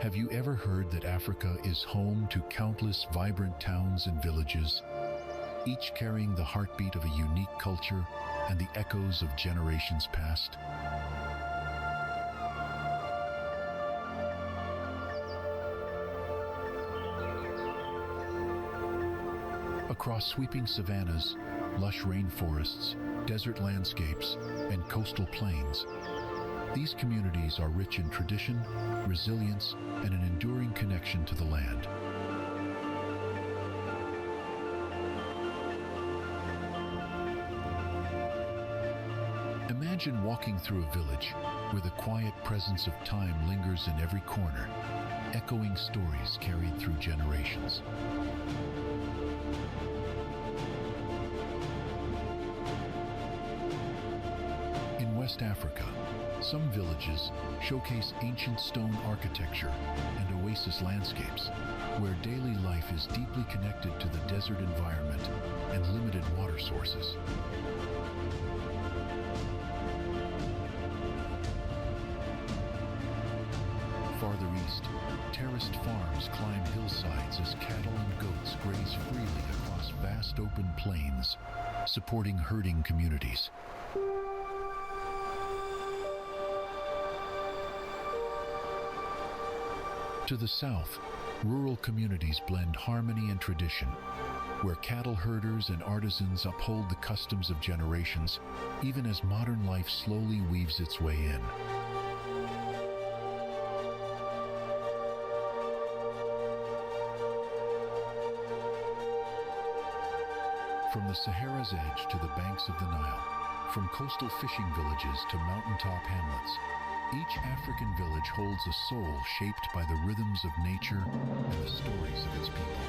Have you ever heard that Africa is home to countless vibrant towns and villages, each carrying the heartbeat of a unique culture and the echoes of generations past? Across sweeping savannas, lush rainforests, desert landscapes, and coastal plains, these communities are rich in tradition, resilience, and an enduring connection to the land. Imagine walking through a village where the quiet presence of time lingers in every corner, echoing stories carried through generations. In West Africa, some villages showcase ancient stone architecture and oasis landscapes, where daily life is deeply connected to the desert environment and limited water sources. Farther east, terraced farms climb hillsides as cattle and goats graze freely across vast open plains, supporting herding communities. To the south, rural communities blend harmony and tradition, where cattle herders and artisans uphold the customs of generations, even as modern life slowly weaves its way in. From the Sahara's edge to the banks of the Nile, from coastal fishing villages to mountaintop hamlets, each African village holds a soul shaped by the rhythms of nature and the stories of its people.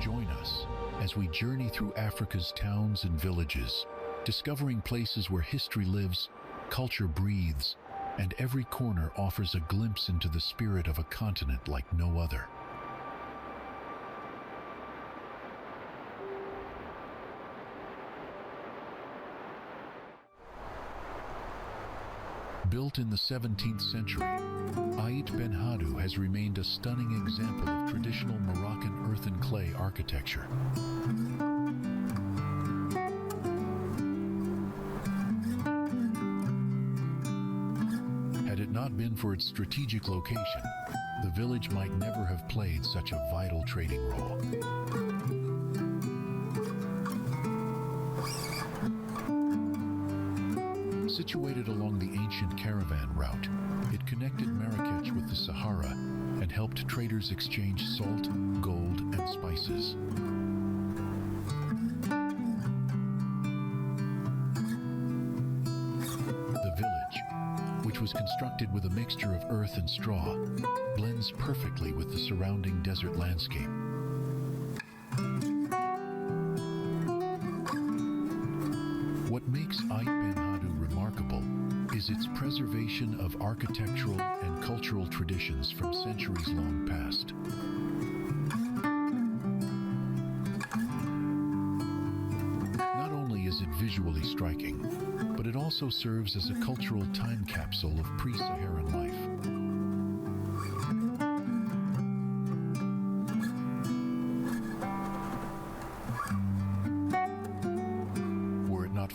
Join us as we journey through Africa's towns and villages, discovering places where history lives, culture breathes, and every corner offers a glimpse into the spirit of a continent like no other. Built in the 17th century, Aït Benhaddou has remained a stunning example of traditional Moroccan earth and clay architecture. Had it not been for its strategic location, the village might never have played such a vital trading role. Situated along the ancient caravan route, it connected Marrakech with the Sahara and helped traders exchange salt, gold, and spices. The village, which was constructed with a mixture of earth and straw, blends perfectly with the surrounding desert landscape. What makes Aït Benhaddou remarkable is its preservation of architectural and cultural traditions from centuries long past. Not only is it visually striking, but it also serves as a cultural time capsule of pre-Saharan life.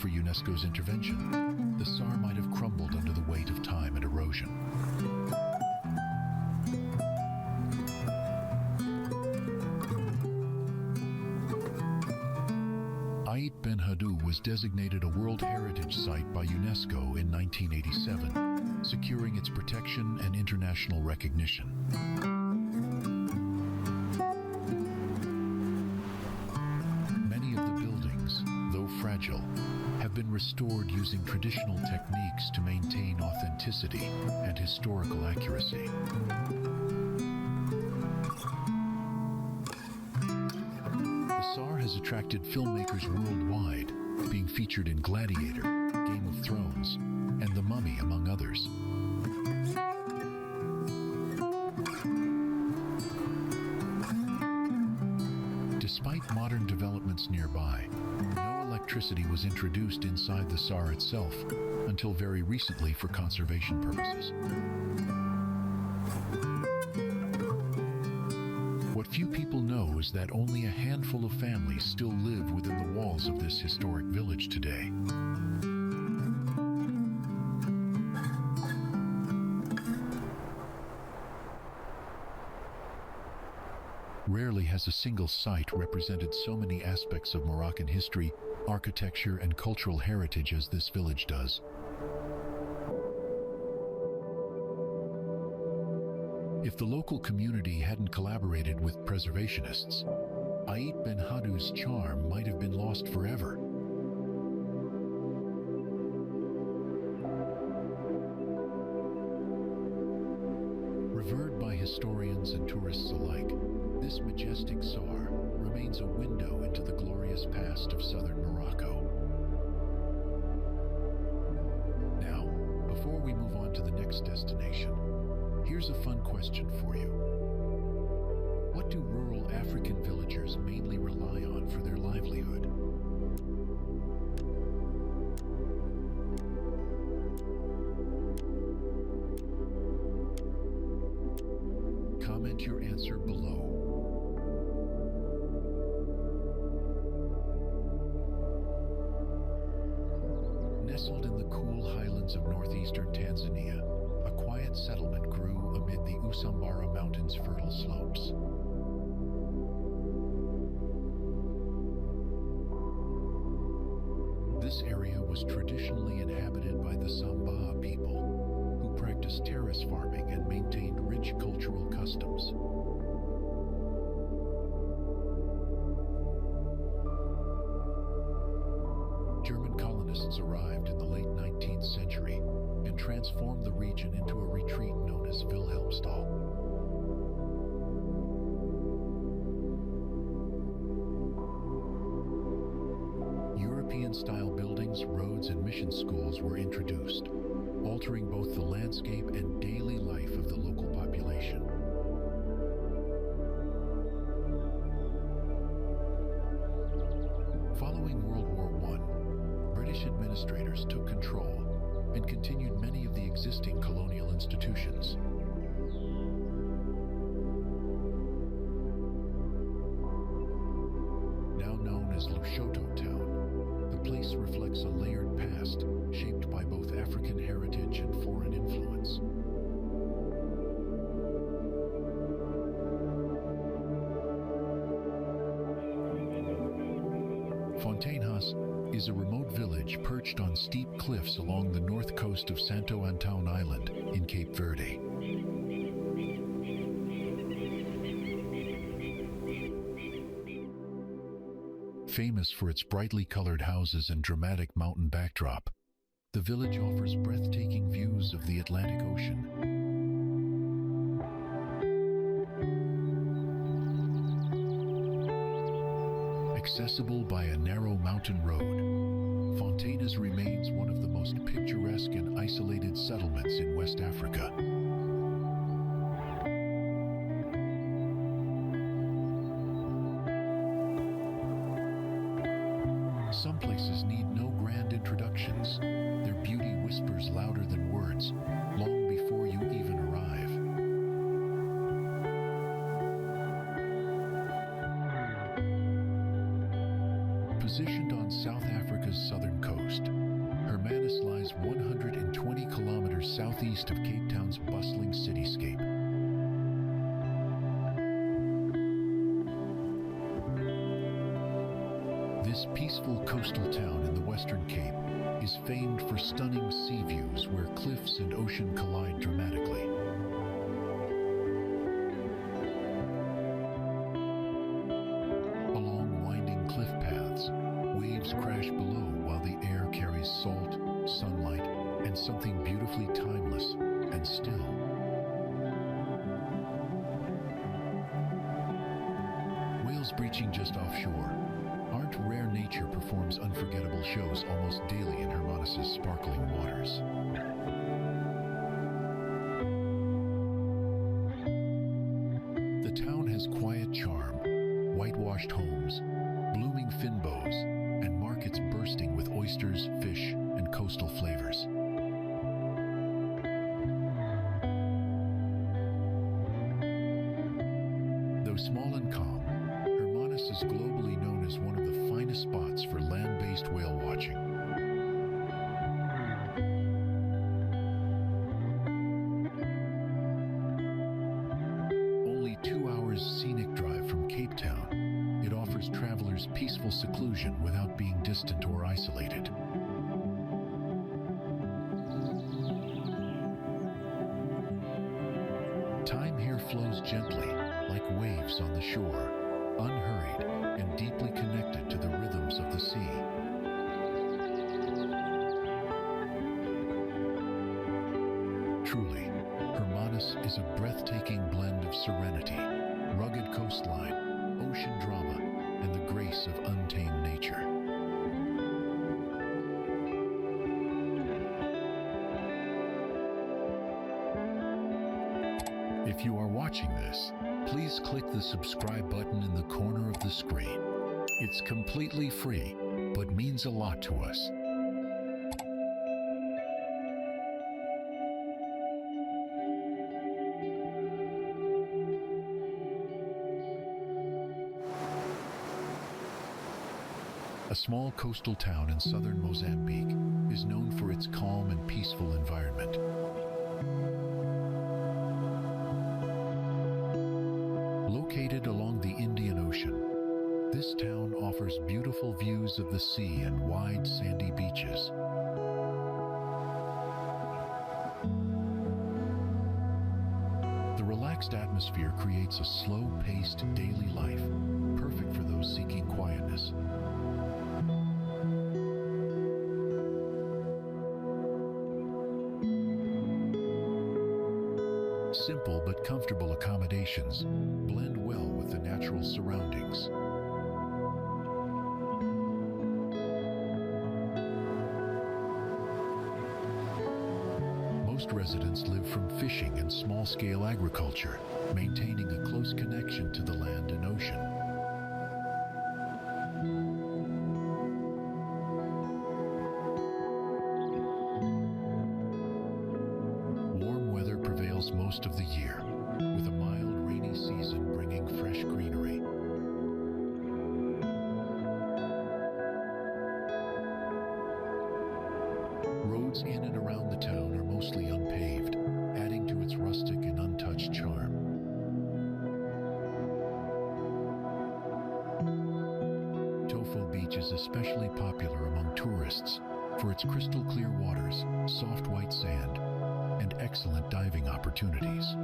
For UNESCO's intervention, the SAR might have crumbled under the weight of time and erosion. Aït Benhaddou was designated a World Heritage Site by UNESCO in 1987, securing its protection and international recognition. Many of the buildings, though fragile, have been restored using traditional techniques to maintain authenticity and historical accuracy. The SAR has attracted filmmakers worldwide, being featured in Gladiator, Game of Thrones, and The Mummy, among others. Despite modern developments nearby, no electricity was introduced inside the SAR itself until very recently for conservation purposes. What few people know is that only a handful of families still live within the walls of this historic village today. Rarely has a single site represented so many aspects of Moroccan history, architecture, and cultural heritage as this village does. If the local community hadn't collaborated with preservationists, Aït Benhaddou's charm might have been lost forever. Revered by historians and tourists alike, this majestic SAR remains a window into the glorious past of southern Morocco. Now, before we move on to the next destination, here's a fun question for you. What do rural African villagers mainly rely on for their livelihood? Comment your answer below. Nestled in the cool highlands of northeastern Tanzania, a quiet settlement grew amid the Usambara Mountains' fertile slopes. This area was traditionally inhabited by the Samba people, who practiced terrace farming and maintained rich cultural customs. German colonists arrived in the late 19th century and transformed the region into a retreat known as Wilhelmsthal. European-style buildings, roads, and mission schools were introduced, altering both the landscape and daily life of the local population. Following World War I, British administrators took control and continued many of the existing colonial institutions. Now known as Lushoto town, the place reflects a layered past shaped by both African heritage and foreign influence. Fontainhas is a remote village perched on steep cliffs along the north coast of Santo Antão Island in Cape Verde. Famous for its brightly colored houses and dramatic mountain backdrop, the village offers breathtaking views of the Atlantic Ocean. Accessible by a narrow mountain road, Fontainhas remains one of the most picturesque and isolated settlements in West Africa. Some places need no grand introductions. Their beauty whispers louder than words, long before you even arrive. Positioned on South Africa's southern coast, Hermanus lies 120 kilometers southeast of Cape Town's bustling cityscape. This peaceful coastal town in the Western Cape is famed for stunning sea views where cliffs and ocean collide dramatically. Along winding cliff paths, waves crash below while the air carries salt, sunlight, and something beautifully timeless and still. Whales breaching just offshore. Aren't rare nature performs unforgettable shows almost daily in Hermanus' sparkling waters. The town has quiet charm, whitewashed whitewashed homes, blooming finbows, and markets bursting with oysters, fish, and coastal flavors. Though small and calm, Hermanus is globally known as one of the finest spots for land-based whale watching. Only 2 hours scenic drive from Cape Town, it offers travelers peaceful seclusion without being distant or isolated. Time here flows gently, like waves on the shore, unhurried and deeply connected to the rhythms of the sea. Truly, Hermanus is a breathtaking blend of serenity, rugged coastline, ocean drama, and the grace of untamed nature. If you are watching this, please click the subscribe button in the corner of the screen. It's completely free, but means a lot to us. A small coastal town in southern Mozambique is known for its calm and peaceful environment. Located along the Indian Ocean, this town offers beautiful views of the sea and wide sandy beaches. The relaxed atmosphere creates a slow-paced daily life, perfect for those seeking quietness. Simple but comfortable accommodations blend well with the natural surroundings. Most residents live from fishing and small-scale agriculture, maintaining a close connection to the land and ocean. Most of the year, with a mild rainy season bringing fresh greenery. Roads in and around the town are mostly unpaved, adding to its rustic and untouched charm. Tofo Beach is especially popular among tourists for its crystal clear waters, soft white sand, and excellent diving opportunities.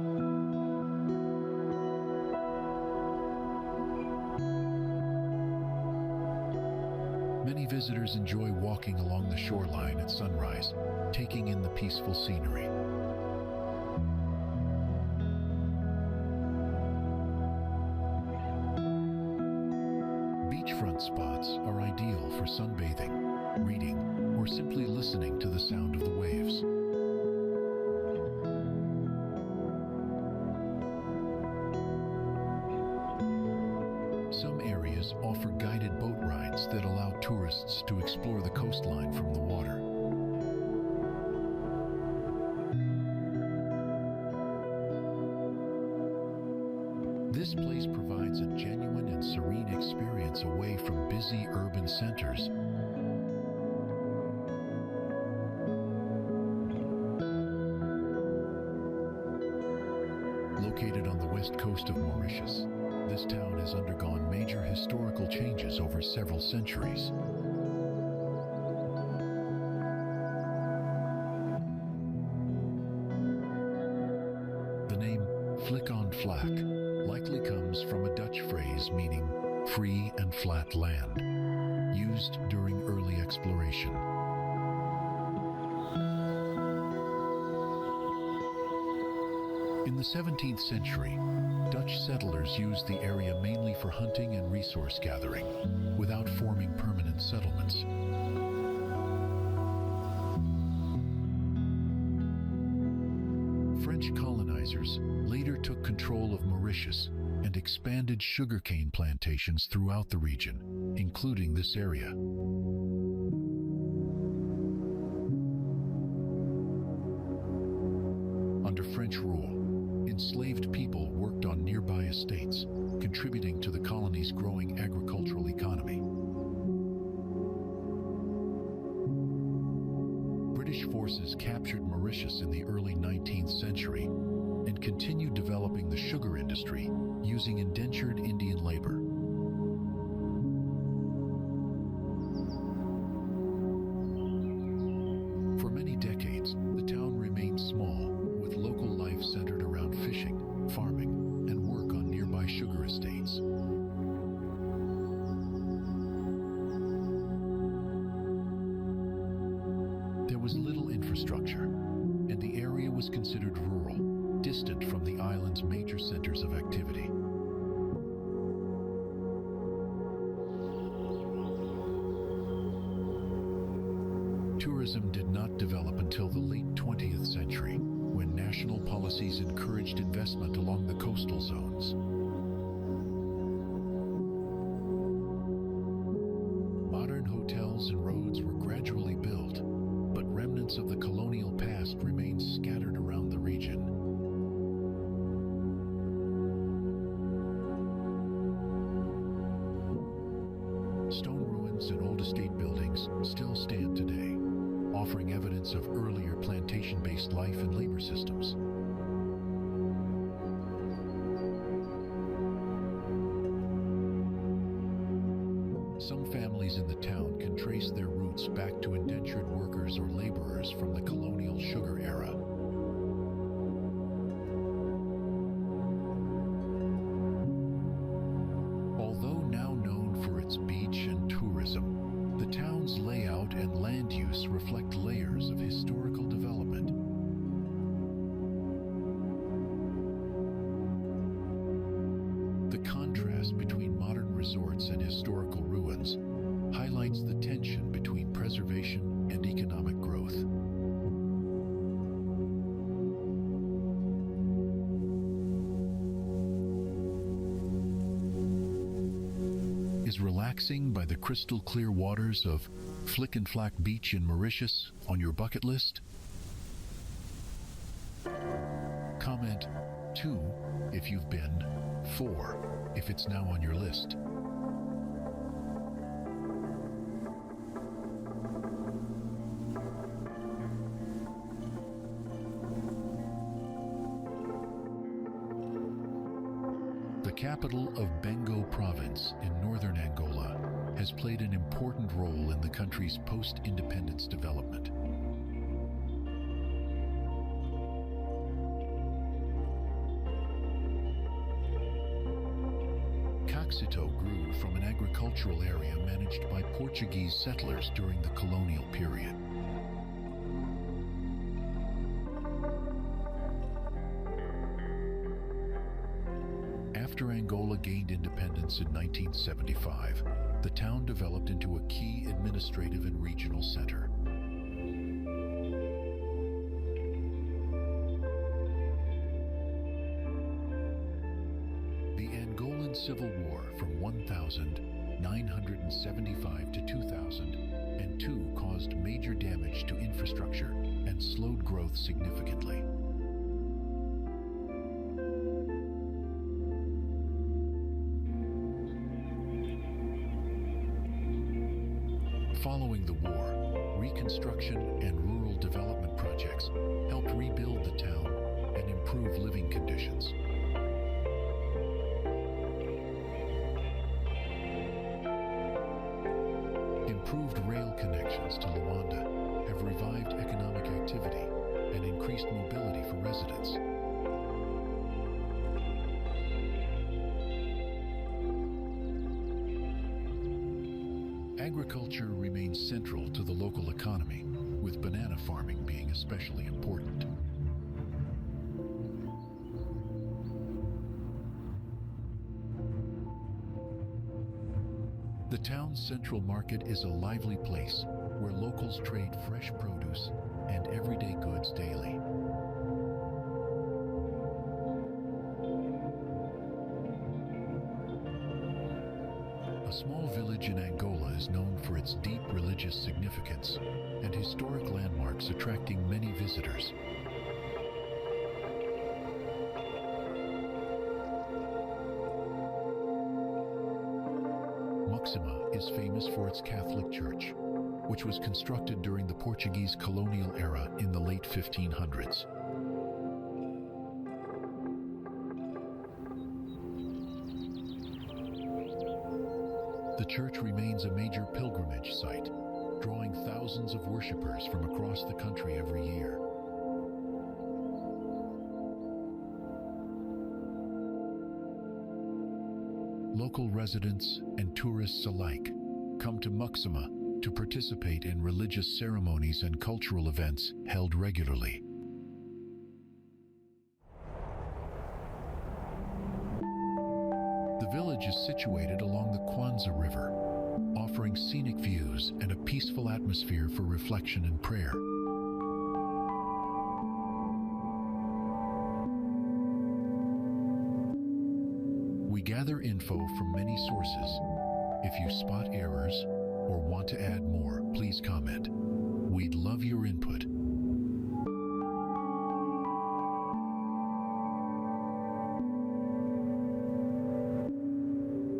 Many visitors enjoy walking along the shoreline at sunrise, taking in the peaceful scenery. Beachfront spots are ideal for sunbathing, reading, or simply listening to the sound of the waves. Some areas offer guided boat rides that allow tourists to explore the coastline from the water. This place provides a genuine and serene experience away from busy urban centers. Located on the west coast of Mauritius, this town has undergone major historical changes over several centuries. The name Flic on Flac likely comes from a Dutch phrase meaning free and flat land, used during early exploration. In the 17th century, Dutch settlers used the area mainly for hunting and resource gathering, without forming permanent settlements. French colonizers later took control of Mauritius and and expanded sugarcane plantations throughout the region, including this area. Under French rule, enslaved people worked on nearby estates, contributing to the colony's growing agricultural economy. British forces captured Mauritius in the early 19th century and continued developing the sugar industry using indentured Indian labor. For many decades, the town remained small, with local life centered around fishing, farming, and work on nearby sugar estates. There was little infrastructure, and the area was considered rural, distant from the island's major centers of activity. Tourism did not develop until the late 20th century, when national policies encouraged investment along the coastal zones. Modern hotels and roads were gradually built, but remnants of the colonial past remained scattered around the region. Stone ruins and old estate buildings still stand today, offering evidence of earlier plantation-based life and labor systems. Some families in the town can trace their roots back to indentured workers or laborers from the colonial sugar era. Although now known for its beach and tourism, the town's layout and land use reflect layers of historical development. The contrast between modern resorts and historical ruins highlights the tension between preservation and economic growth. Is relaxing by the crystal clear waters of Flic and Flac Beach in Mauritius on your bucket list? Comment 2 if you've been, 4 if it's now on your list. The capital of Bengo province in northern Angola has played an important role in the country's post-independence development. Caxito grew from an agricultural area managed by Portuguese settlers during the colonial period. After Angola gained independence in 1975, the town developed into a key administrative and regional center. The Angolan Civil War from 1975 to 2002 caused major damage to infrastructure and slowed growth significantly. Following the war, reconstruction and rural development projects helped rebuild the town and improve living conditions. Improved rail connections to Luanda have revived economic activity and increased mobility for residents. Agriculture remains central to the local economy, with banana farming being especially important. The town's central market is a lively place where locals trade fresh produce and everyday goods daily. A small village in Angola is known for its deep religious significance and historic landmarks attracting many visitors. Muxima is famous for its Catholic church, which was constructed during the Portuguese colonial era in the late 1500s. The church remains a major pilgrimage site, drawing thousands of worshippers from across the country every year. Local residents and tourists alike come to Muxima to participate in religious ceremonies and cultural events held regularly. The village is situated along the Kwanza River, offering scenic views and a peaceful atmosphere for reflection and prayer. We gather info from many sources. If you spot errors or want to add more, please comment. We'd love your input.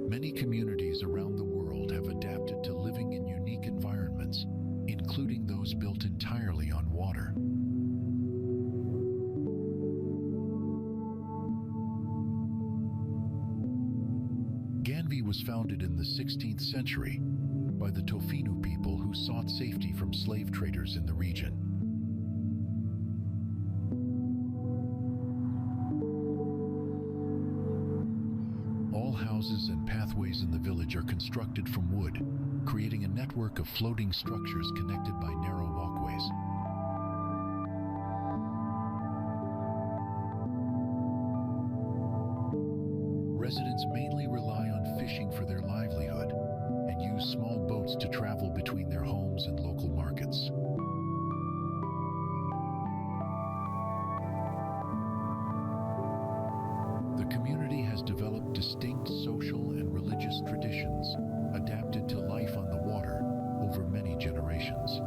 Many communities around the world have adapted to living in unique environments, including those built entirely on water. Ganvie was founded in the 16th century by the Tofo people who sought safety from slave traders in the region. All houses and pathways in the village are constructed from wood, creating a network of floating structures connected by narrow walkways. Residents mainly rely on fishing for their livelihood and use small boats to travel between their homes and local markets. The community has developed distinct social and religious traditions adapted to life on the water over many generations.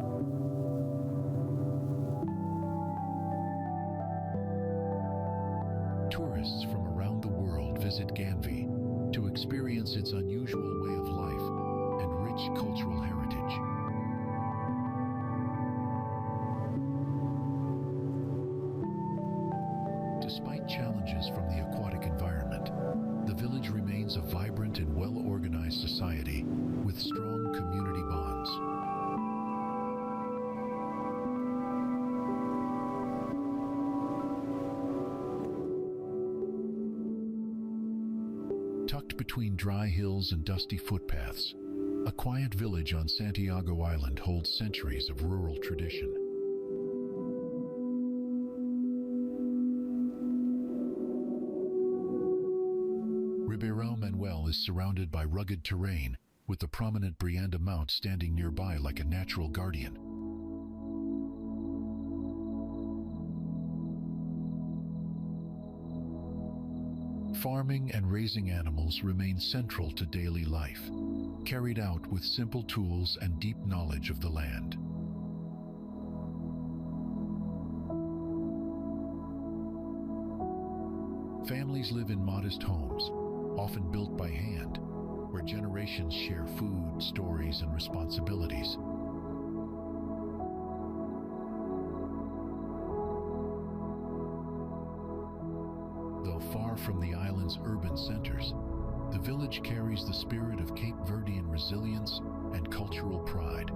Tourists from around the world visit Ganvie to experience its unusual way of life and rich cultural heritage. Despite challenges from the aquatic environment, the village remains a vibrant and well-organized society with strong community bonds. Tucked between dry hills and dusty footpaths, a quiet village on Santiago Island holds centuries of rural tradition. Ribeirão Manuel is surrounded by rugged terrain, with the prominent Brianda Mount standing nearby like a natural guardian. Farming and raising animals remain central to daily life, carried out with simple tools and deep knowledge of the land. Families live in modest homes, often built by hand, where generations share food, stories, and responsibilities. Though far from the island's urban centers, the village carries the spirit of Cape Verdean resilience and cultural pride.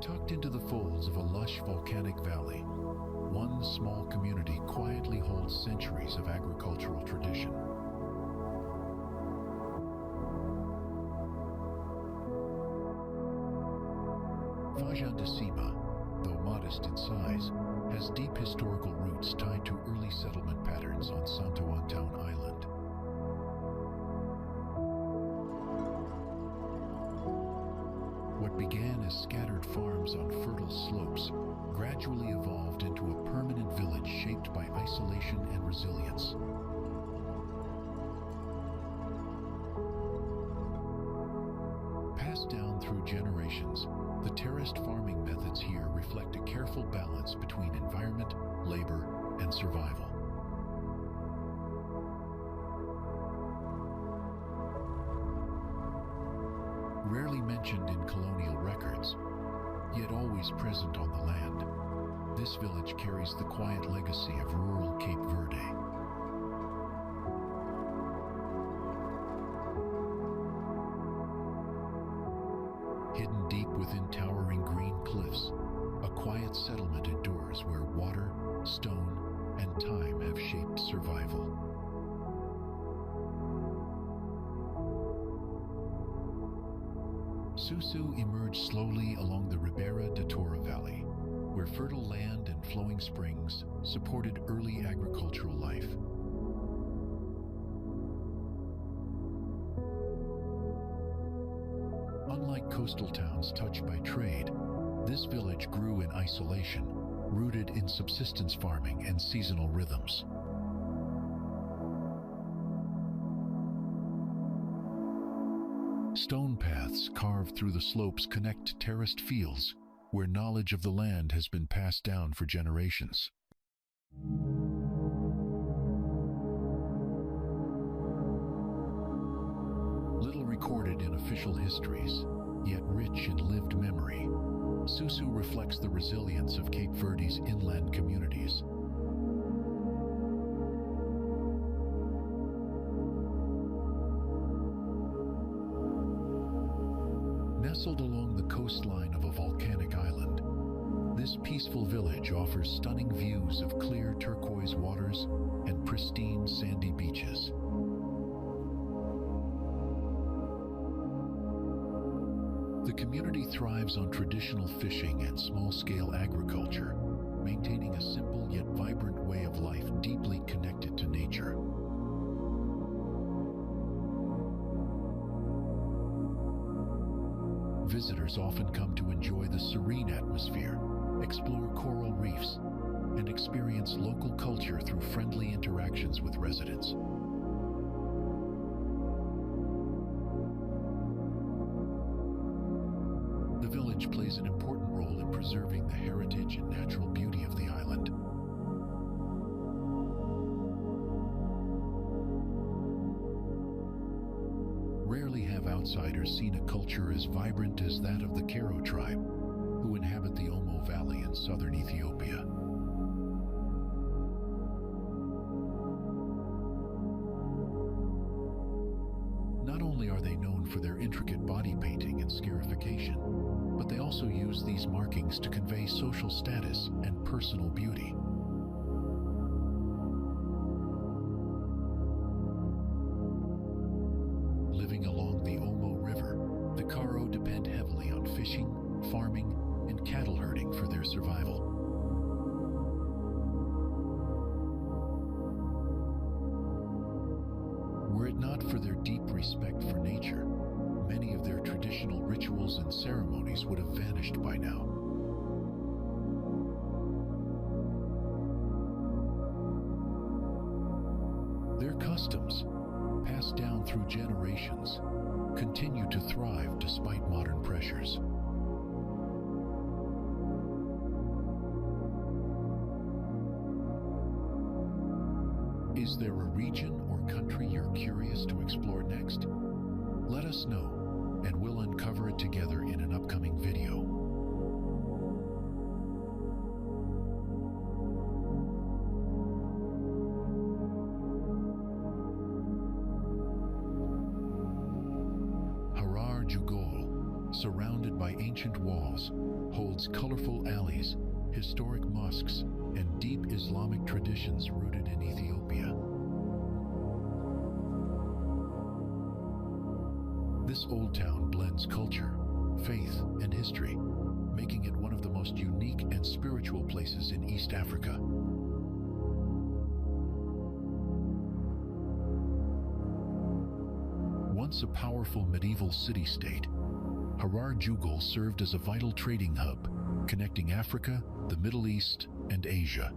Tucked into the folds of a lush volcanic valley, one small community quietly holds centuries of agricultural tradition. Fajã de Cima, though modest in size, has deep historical roots tied to early settlement patterns on Santo Antão Island. What began as scattered farms on fertile slopes gradually evolved evolved into a permanent village shaped by isolation and resilience. Passed down through generations, the terraced farming methods here reflect a careful balance between environment, labor, and survival. Rarely mentioned in colonial records, yet always present on the land, this village carries the quiet legacy of rural Cape Verde. Hidden deep within towering green cliffs, a quiet settlement endures where water, stone, and time have shaped survival. Susu emerged slowly along the Ribeirão de Tora Valley, where fertile land and flowing springs supported early agricultural life. Unlike coastal towns touched by trade, this village grew in isolation, rooted in subsistence farming and seasonal rhythms. Stone paths carved through the slopes connect terraced fields where knowledge of the land has been passed down for generations. Little recorded in official histories, yet rich in lived memory, Susu reflects the resilience of Cape Verde's inland communities. Nestled along the coastline of a volcanic island, this peaceful village offers stunning views of clear turquoise waters and pristine sandy beaches. The community thrives on traditional fishing and small-scale agriculture, maintaining a simple yet vibrant way of life deeply connected to nature. Visitors often come to enjoy the serene atmosphere, explore coral reefs, and experience local culture through friendly interactions with residents. The village plays an important role in preserving the heritage and natural beauty of the island. Rarely have outsiders seen a culture as vibrant as that of the Karo tribe, who inhabit the Omo Valley in southern Ethiopia. Not only are they known for their intricate body painting and scarification, but they also use these markings to convey social status and personal beauty. Living along the Omo River, the Karo depend heavily on fishing, farming, and cattle herding for their survival. Were it not for their deep respect for nature, many of their traditional rituals and ceremonies would have vanished by now. Their customs, passed down through generations, continue to thrive despite modern pressures. Is there a region or country you're curious to explore next? Let us know, and we'll uncover it together in an upcoming video. Harar Jugol, surrounded by ancient walls, holds colorful alleys, historic mosques, and deep Islamic traditions rooted in Ethiopia. This old town blends culture, faith, and history, making it one of the most unique and spiritual places in East Africa. Once a powerful medieval city-state, Harar Jugol served as a vital trading hub, connecting Africa, the Middle East, and Asia.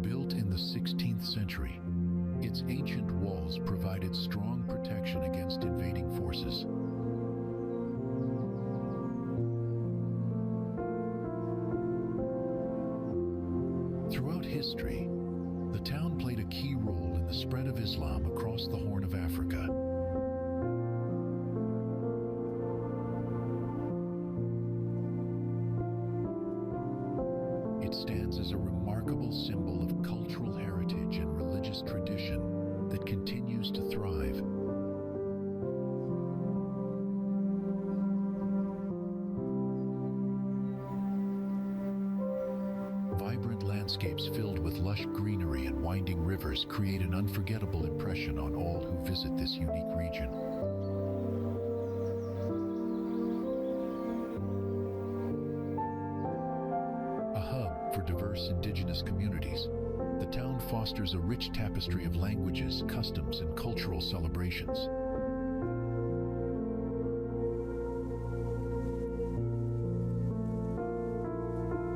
Built in the 16th century, its ancient walls provided strong protection against invading forces. Throughout history, the town played a key role in the spread of Islam across the Horn of Africa. It stands as a remarkable symbol of cultural heritage and religious tradition that continues to thrive. Vibrant landscapes filled with lush greenery and winding rivers create an unforgettable impression on all who visit this unique region. A hub for diverse indigenous communities, the town fosters a rich tapestry of languages, customs, and cultural celebrations.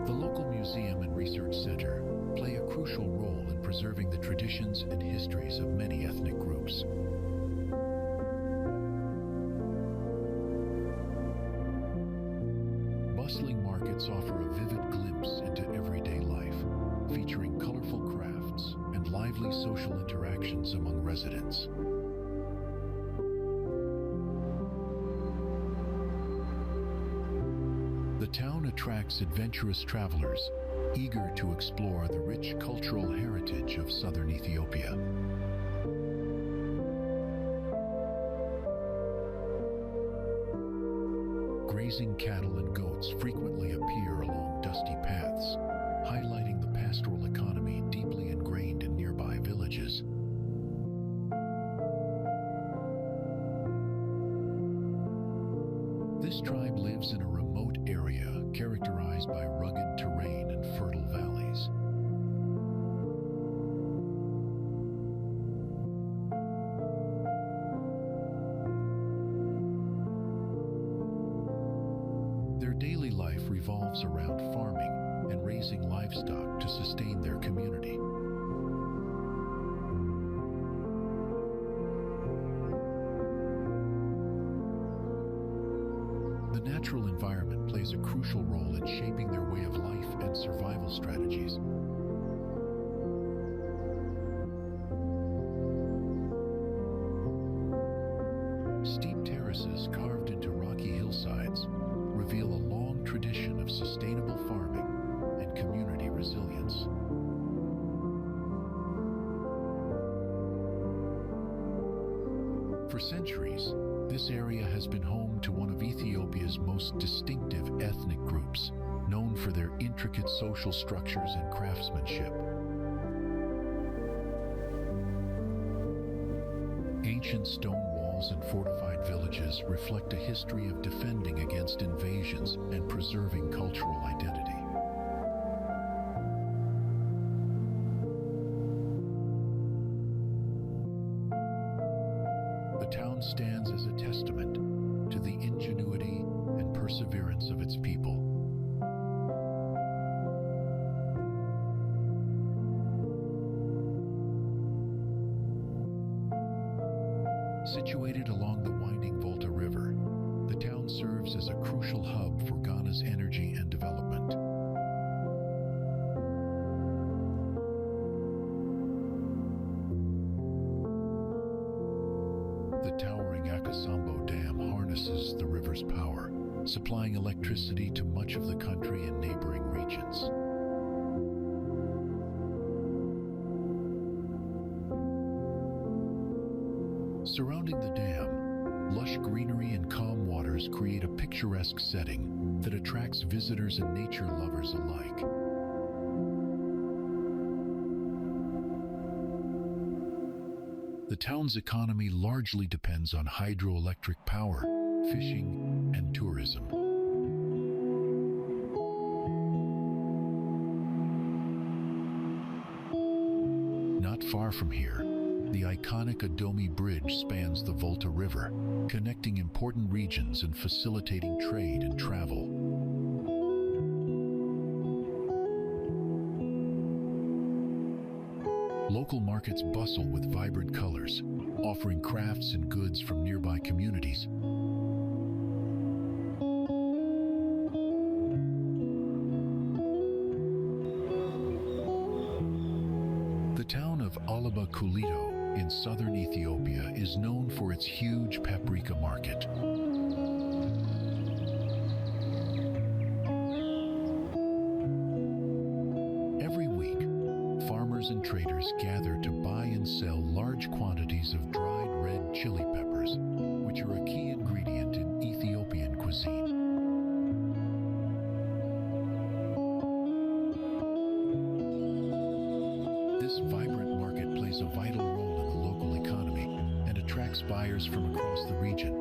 The local museum and research center play a crucial role in preserving the traditions and histories of many ethnic groups. Bustling markets offer a vivid glimpse into everyday life, featuring colorful crafts and lively social interactions among residents. The town attracts adventurous travelers eager to explore the rich cultural heritage of southern Ethiopia. Grazing cattle and goats frequently appear along dusty paths, highlighting the pastoral economy deeply ingrained in nearby villages. This tribe lives in a remote area characterized by rugged terrain and fertile valleys. Their daily life revolves around farming and raising livestock to sustain their community. The natural environment plays a crucial role in shaping their way of life and survival strategies. Steep terraces carved into rocky hillsides reveal a long tradition of sustainable farming and community resilience. For centuries, this area has been home to one of Ethiopia's most distinctive ethnic groups, known for their intricate social structures and craftsmanship. Ancient stone walls and fortified villages reflect a history of defending against invasions and preserving cultural identity. The town stands as a testament to the ingenuity and perseverance of its people. Situated along the winding Volta River, the town serves as a crucial hub for Ghana's energy and development. The towering Akosombo Dam harnesses the river's power, supplying electricity to much of the country and neighboring regions. Surrounding the dam, lush greenery and calm waters create a picturesque setting that attracts visitors and nature lovers alike. The town's economy largely depends on hydroelectric power, fishing, and tourism. Not far from here, The iconic Adomi Bridge spans the Volta River, connecting important regions and facilitating trade and travel. Local markets bustle with vibrant colors, offering crafts and goods from nearby communities. The town of Alaba Kulito in southern Ethiopia is known for its huge paprika market. Every week, farmers and traders gather to buy and sell large quantities of dried red chili peppers, which are a key ingredient in Ethiopian cuisine. This vibrant market plays a vital role in the local economy and attracts buyers from across the region.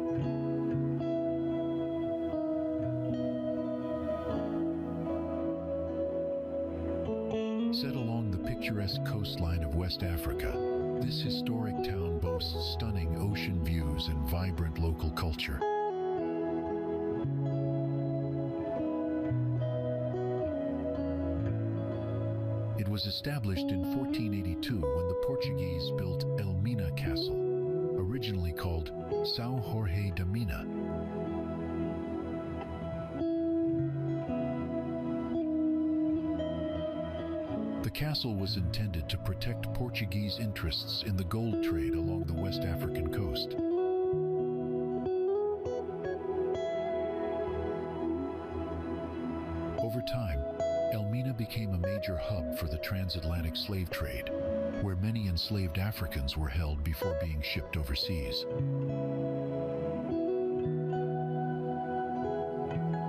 Set along the picturesque coastline of West Africa, this historic town boasts stunning ocean views and vibrant local culture. It was established in 1482 when the Portuguese built Elmina Castle, originally called São Jorge da Mina. The castle was intended to protect Portuguese interests in the gold trade along the West African coast. Over time, Elmina became a major hub for the transatlantic slave trade, where many enslaved Africans were held before being shipped overseas.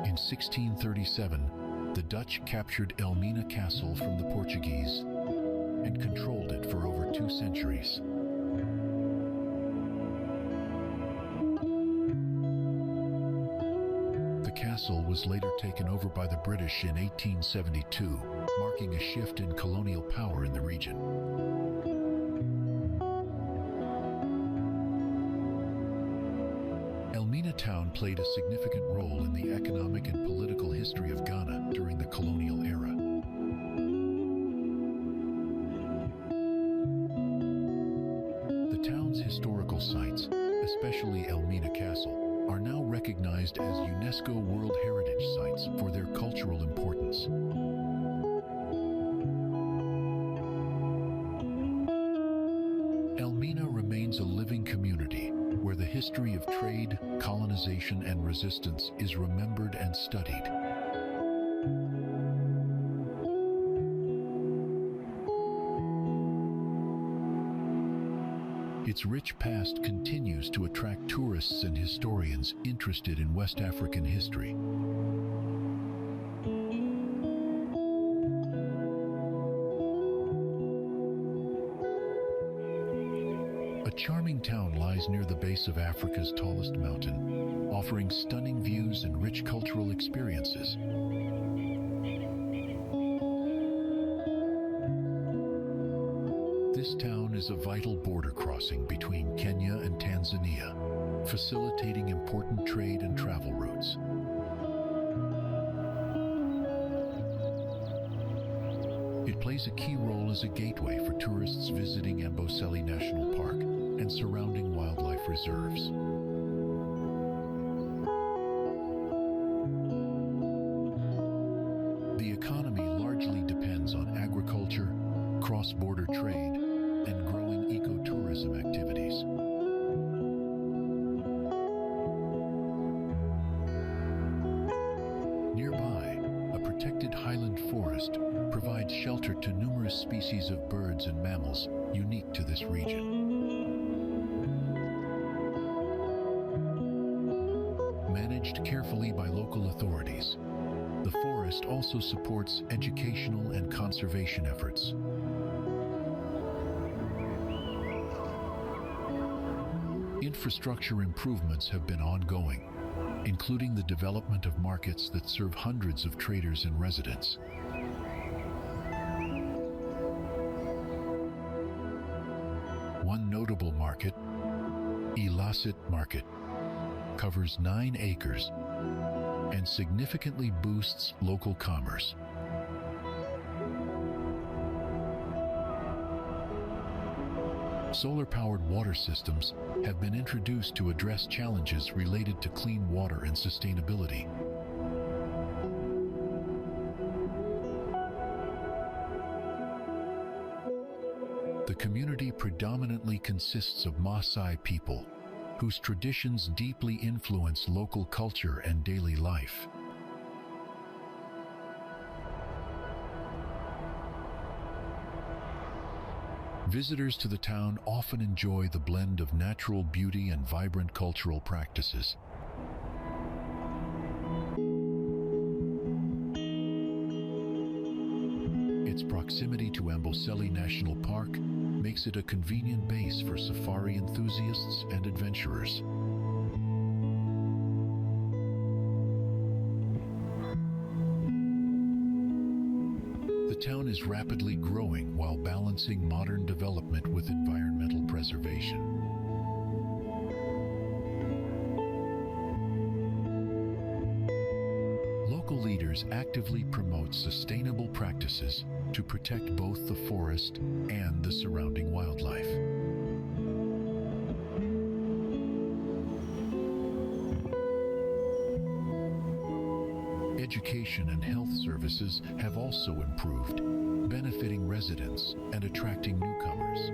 In 1637, the Dutch captured Elmina Castle from the Portuguese and controlled it for over 2 centuries. The castle was later taken over by the British in 1872, marking a shift in colonial power in the region. Elmina town played a significant role in the economic and political history of Ghana during the colonial era. The town's historical sites, especially Elmina Castle, are now recognized as UNESCO World Heritage Sites for their cultural importance. Elmina remains a living community where the history of trade, colonization, and resistance is remembered and studied. Its rich past continues to attract tourists and historians interested in West African history. A charming town lies near the base of Africa's tallest mountain, offering stunning views and rich cultural experiences. This town is a vital border crossing between Kenya and Tanzania, facilitating important trade and travel routes. It plays a key role as a gateway for tourists visiting Amboseli National Park and surrounding wildlife reserves. The economy largely depends on agriculture, cross-border trade, and growing ecotourism activities. Nearby, a protected highland forest provides shelter to numerous species of birds and mammals unique to this region. Managed carefully by local authorities, the forest also supports educational and conservation efforts. Infrastructure improvements have been ongoing, including the development of markets that serve hundreds of traders and residents. One notable market, Illicit Market, covers 9 acres and significantly boosts local commerce. Solar-powered water systems have been introduced to address challenges related to clean water and sustainability. The community predominantly consists of Maasai people, whose traditions deeply influence local culture and daily life. Visitors to the town often enjoy the blend of natural beauty and vibrant cultural practices. Its proximity to Amboseli National Park makes it a convenient base for safari enthusiasts and adventurers. The town is rapidly growing while balancing modern development with environmental preservation. Local leaders actively promote sustainable practices to protect both the forest and the surrounding wildlife. Education and health services have also improved, benefiting residents and attracting newcomers.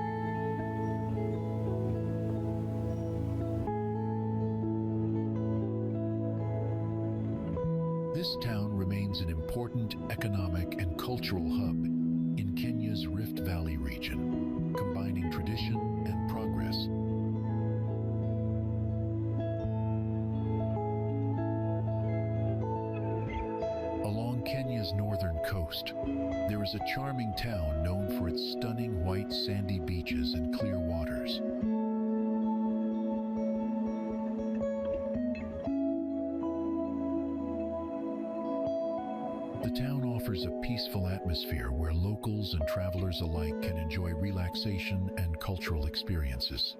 This town remains an important economic and cultural hub in Kenya's Rift Valley region, combining tradition and progress. Along Kenya's northern coast, there is a charming town known for its stunning white sandy beaches and clear waters. The town offers a peaceful atmosphere where locals and travelers alike can enjoy relaxation and cultural experiences.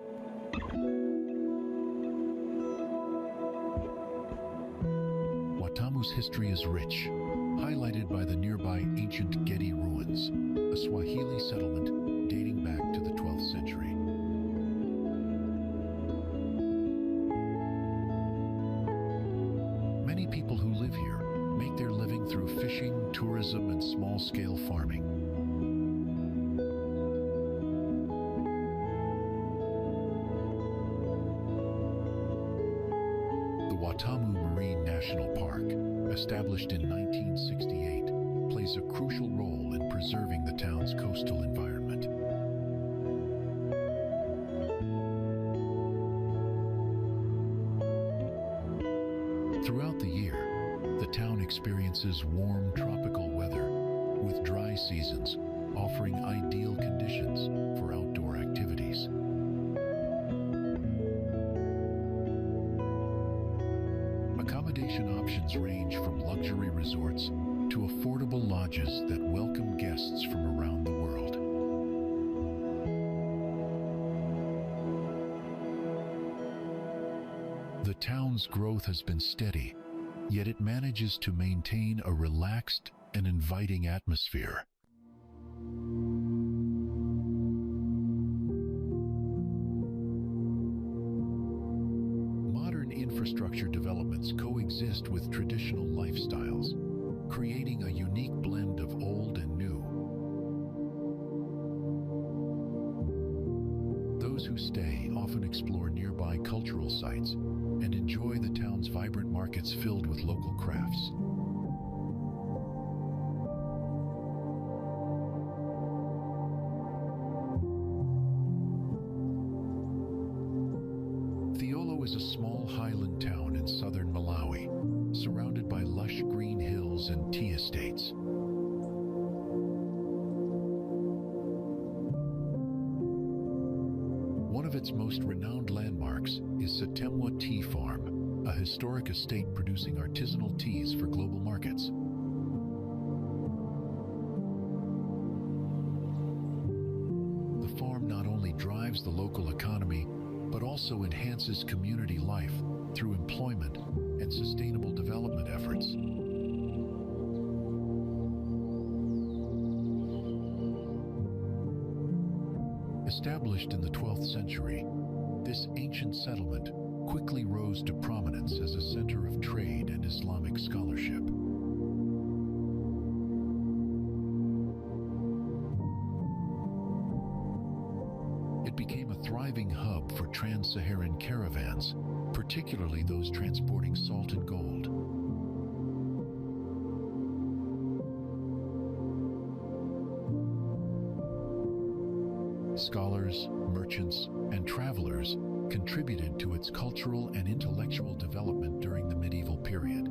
Watamu's history is rich, highlighted by the nearby ancient Gedi ruins, a Swahili settlement dating back to the 12th century. Many people who live here make their living through fishing, tourism, and small-scale farming. The Watamu Marine National Park, established in 1968, plays a crucial role in preserving the town's coastal environment. Throughout the year, the town experiences warm tropical weather, with dry seasons offering ideal conditions for outdoor activities. Accommodation options range from luxury resorts to affordable lodges that welcome guests from around the world. The town's growth has been steady, yet it manages to maintain a relaxed and inviting atmosphere. Modern infrastructure developments coexist with traditional lifestyles, creating a unique blend of old and new. Those who stay often explore nearby cultural sites and enjoy the town's vibrant markets filled with local crafts. Theolo is a small highland town in southern Malawi, surrounded by lush green hills and tea estates. One of its most renowned landmarks is Satemwa Tea Farm, a historic estate producing artisanal teas for global markets. The farm not only drives drives the local economy, but also enhances community life through employment and sustainable development efforts. Established in the 12th century, this ancient settlement quickly rose to prominence as a center of trade and Islamic scholarship. It became a thriving hub for trans-Saharan caravans, particularly those transporting salt and gold. Scholars, merchants, and travelers contributed to its cultural and intellectual development during the medieval period.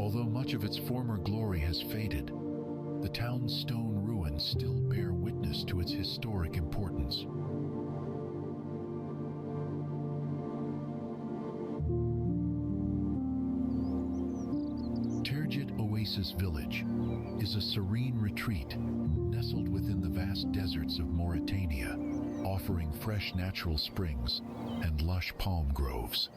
Although much of its former glory has faded, the town's stone ruins still bear witness to its historic importance. Oasis Village is a serene retreat nestled within the vast deserts of Mauritania, offering fresh natural springs and lush palm groves.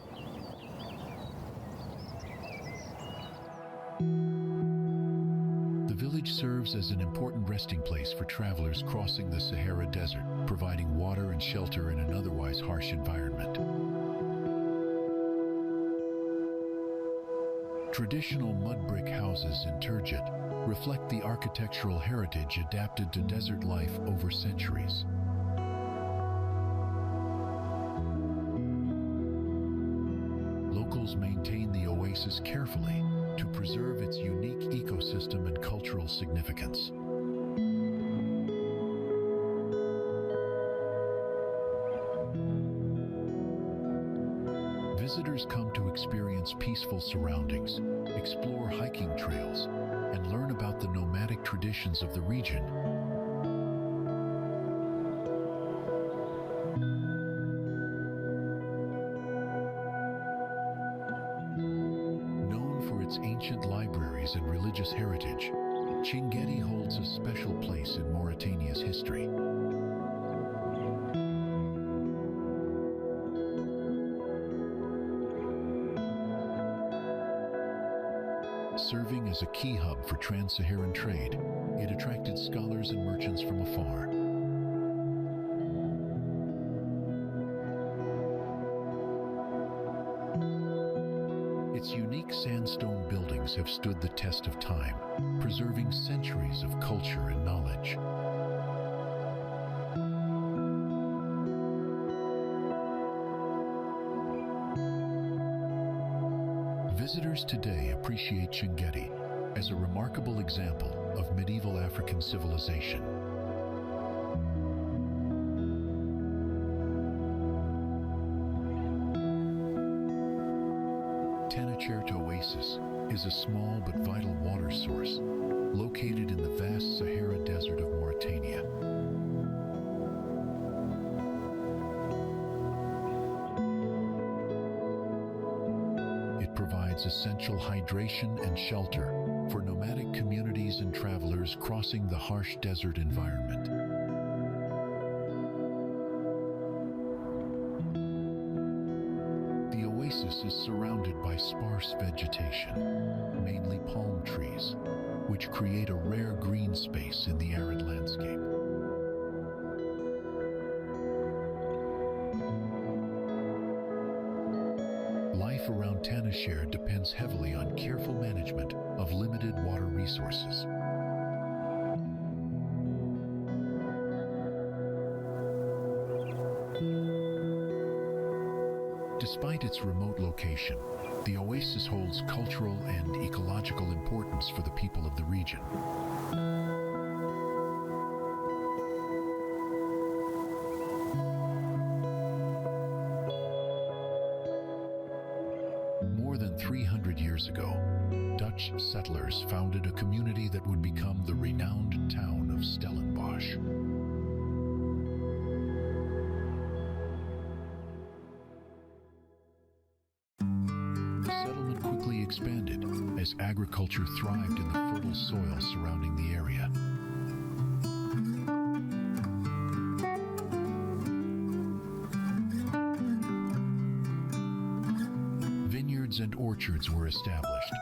The village serves as an important resting place for travelers crossing the Sahara Desert, providing water and shelter in an otherwise harsh environment. Traditional mud brick houses in Turgid reflect the architectural heritage adapted to desert life over centuries. Locals maintain the oasis carefully to preserve its unique ecosystem and cultural significance. Visitors come to experience peaceful surroundings, explore hiking trails, and learn about the nomadic traditions of the region. Known for its ancient libraries and religious heritage, Chinguetti holds a special place in Mauritania's history. Serving as a key hub for trans-Saharan trade, it attracted scholars and merchants from afar. Its unique sandstone buildings have stood the test of time, preserving centuries of culture and knowledge. Visitors today appreciate Chinguetti as a remarkable example of medieval African civilization. Tanachert Oasis is a small but vital water source located in the vast Sahara Desert of Mauritania. Essential hydration and shelter for nomadic communities and travelers crossing the harsh desert environment. The oasis is surrounded by sparse vegetation, mainly palm trees, which create a rare green space in the arid landscape. Life around Tanachert depends heavily on careful management of limited water resources. Despite its remote location, the oasis holds cultural and ecological importance for the people of the region. More than 300 years ago, Dutch settlers founded a community that would become the renowned town of Stellenbosch. The settlement quickly expanded, as agriculture thrived in the fertile soil surrounding the area. Vineyards and orchards were established,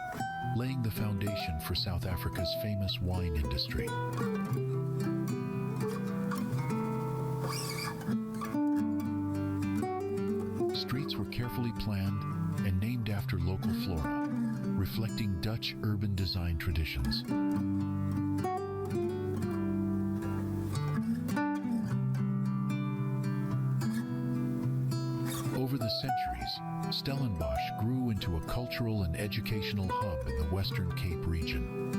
laying the foundation for South Africa's famous wine industry. Streets were carefully planned and named after local flora, reflecting Dutch urban design traditions. Over the centuries, Stellenbosch grew into a cultural and educational hub in the Western Cape region.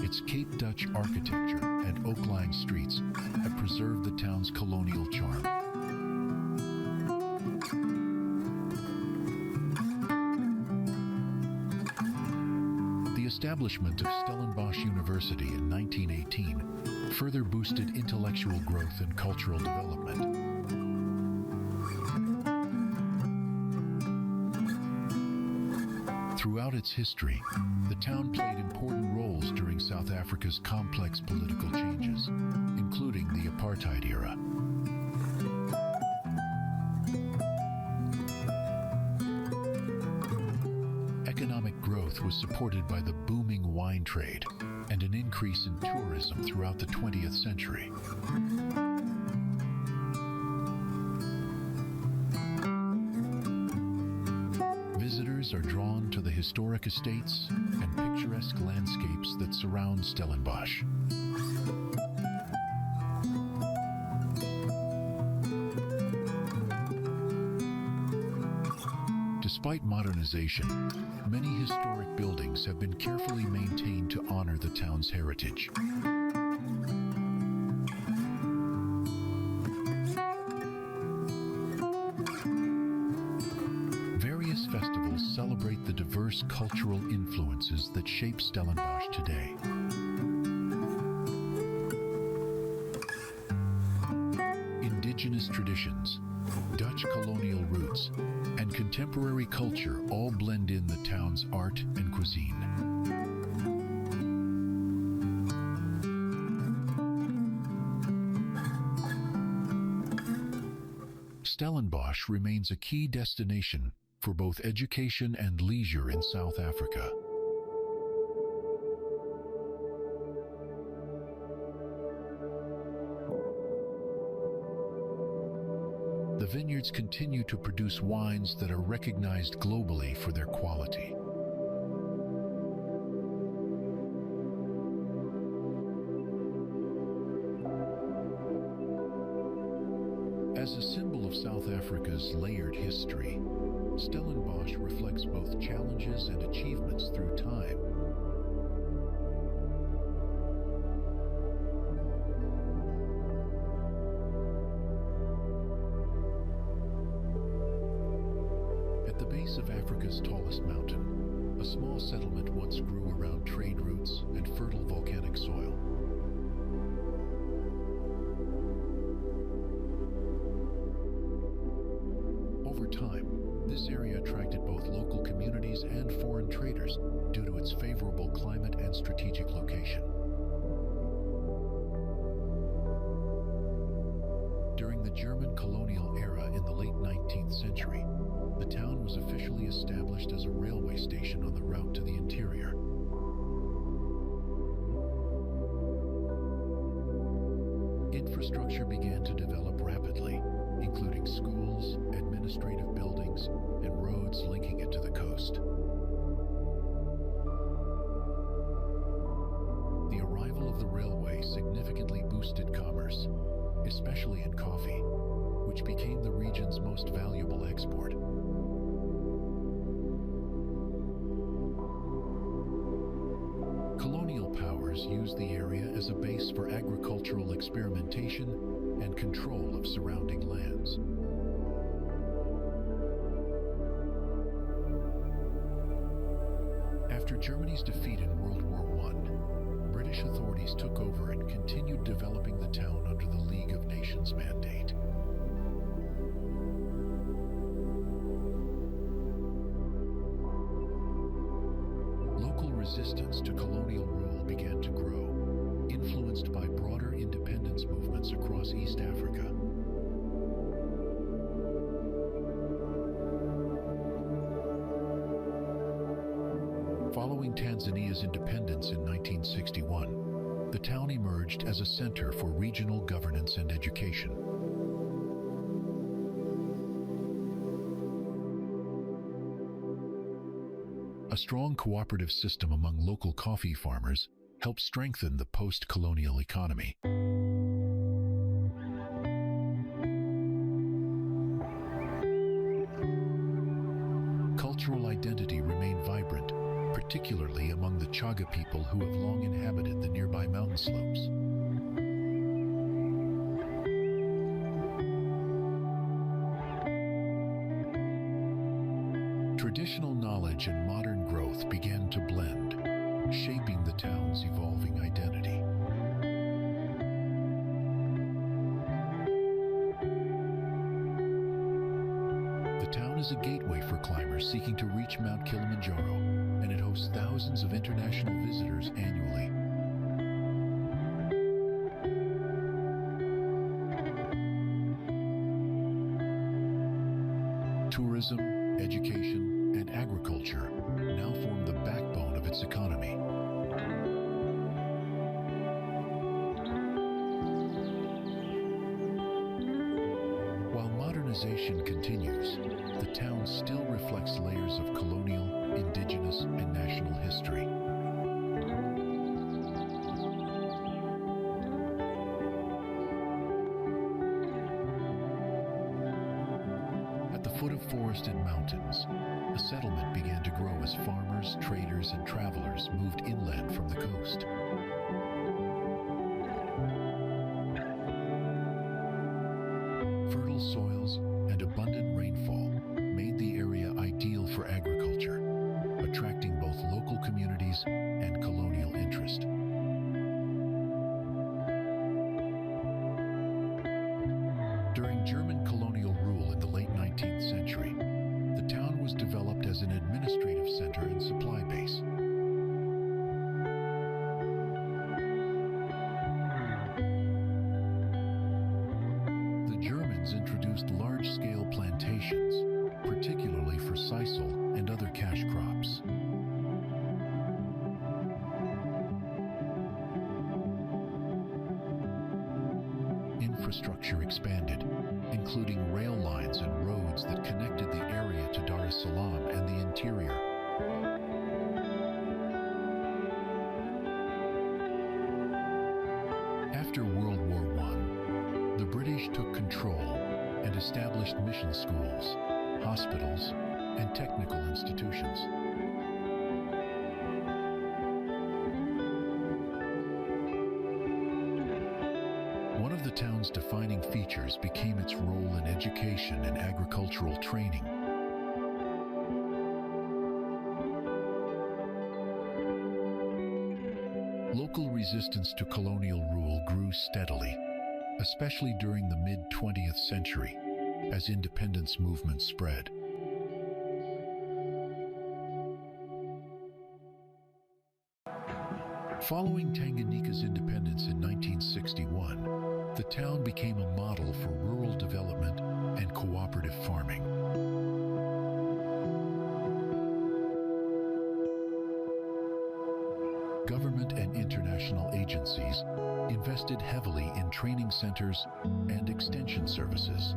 Its Cape Dutch architecture and oak-lined streets have preserved the town's colonial charm. The establishment of Stellenbosch University in 1918 further boosted intellectual growth and cultural development. Throughout its history, the town played important roles during South Africa's complex political changes, including the apartheid era. Economic growth was supported by the booming wine trade and an increase in tourism throughout the 20th century. Visitors are drawn to the historic estates and picturesque landscapes that surround Stellenbosch. Despite modernization, many historic buildings have been carefully maintained to honor the town's heritage. Various festivals celebrate the diverse cultural influences that shape Stellenbosch today. Indigenous traditions, Dutch colonial roots, and contemporary culture all blend in the town's art and cuisine. Stellenbosch remains a key destination for both education and leisure in South Africa. The vineyards continue to produce wines that are recognized globally for their quality. As a symbol of South Africa's layered history, Stellenbosch reflects both challenges and achievements through time. At the base of Africa's tallest mountain, a small settlement once grew around trade routes and fertile volcanic soil. Over time, this area attracted both local communities and foreign traders due to its favorable climate and strategic location. During the German colonial era in the late 19th century, the town was officially established as a railway station on the route to the interior. Infrastructure began to develop rapidly, including schools, administrative buildings, and roads linking it to the coast. The arrival of the railway significantly boosted commerce, especially in coffee, which became the region's most valuable export. Colonial powers used the area as a base for agricultural experimentation and control of surrounding lands. After Germany's defeat in World War I, British authorities took over and continued developing the town under the League of Nations mandate. resistance to colonial rule began to grow, influenced by broader independence movements across East Africa. Following Tanzania's independence in 1961, the town emerged as a center for regional governance and education. A strong cooperative system among local coffee farmers helped strengthen the post-colonial economy. Cultural identity remained vibrant, particularly among the Chaga people who have long inhabited the nearby mountain slopes. Traditional knowledge and modern growth began to blend, shaping the town's evolving identity. The town is a gateway for climbers seeking to reach Mount Kilimanjaro, and it hosts thousands of international visitors annually. Tourism, education, and agriculture now form the backbone of its economy. While modernization continues, the town still reflects layers of colonial, indigenous, and national history. At the foot of forested mountains, a settlement began to grow as farmers, traders, and travelers moved inland from the coast. Fertile soils and abundant rainfall made the area ideal for agriculture, attracting both local communities and colonial interest. During German colonial rule in the late 19th century, the town was developed as an administrative center and supply base. The Germans introduced large-scale plantations, particularly for sisal and other cash crops. Infrastructure expanded, including rail lines and roads that connected the area to Dar es Salaam and the interior. After World War I, the British took control and established mission schools, hospitals, and technical institutions. One of the town's defining features became its role in education and agricultural training. Local resistance to colonial rule grew steadily, especially during the mid-20th century, as independence movements spread. Following Tanganyika's independence in 1961, the town became a model for rural development and cooperative farming. Government and international agencies invested heavily in training centers and extension services.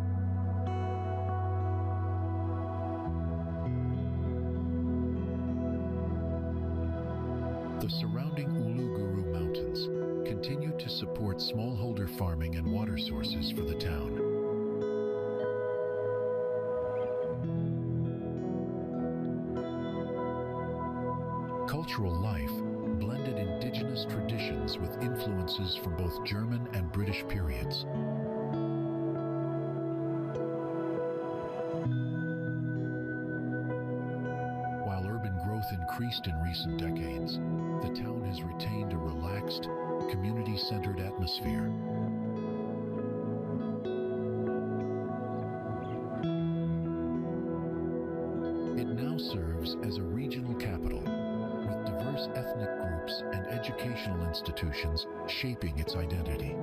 The surrounding Uluguru Mountains continued to support smallholder farming and water sources for the town. Cultural life blended indigenous traditions with influences from both German and British periods. While urban growth increased in recent decades, the town has retained a relaxed, community-centered atmosphere. It now serves as a regional capital with diverse ethnic institutions, shaping its identity.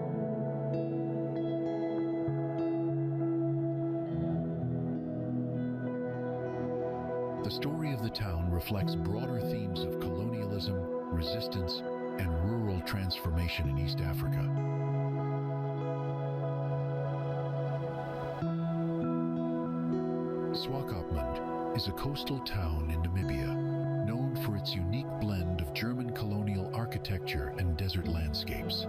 The story of the town reflects broader themes of colonialism, resistance, and rural transformation in East Africa. Swakopmund is a coastal town in Namibia, known for its unique blend of German colonial architecture and desert landscapes.